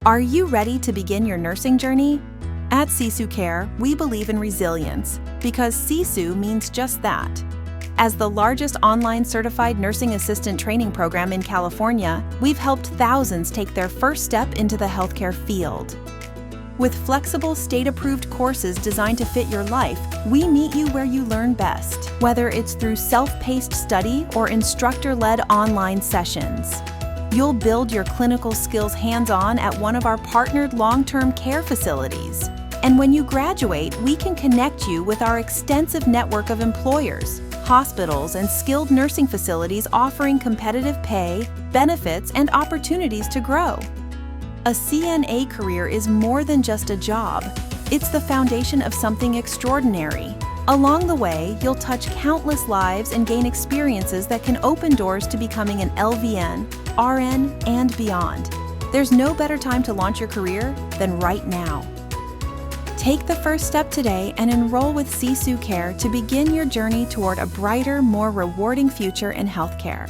Are you ready to begin your nursing journey? At SisuCare, we believe in resilience because Sisu means just that. As the largest online certified nursing assistant training program in California, we've helped thousands take their first step into the healthcare field. With flexible, state-approved courses designed to fit your life, we meet you where you learn best, whether it's through self-paced study or instructor-led online sessions. You'll build your clinical skills hands-on at one of our partnered long-term care facilities. And when you graduate, we can connect you with our extensive network of employers, hospitals, and skilled nursing facilities offering competitive pay, benefits, and opportunities to grow. A CNA career is more than just a job. It's the foundation of something extraordinary. Along the way, you'll touch countless lives and gain experiences that can open doors to becoming an LVN, RN, and beyond. There's no better time to launch your career than right now. Take the first step today and enroll with SisuCare to begin your journey toward a brighter, more rewarding future in healthcare.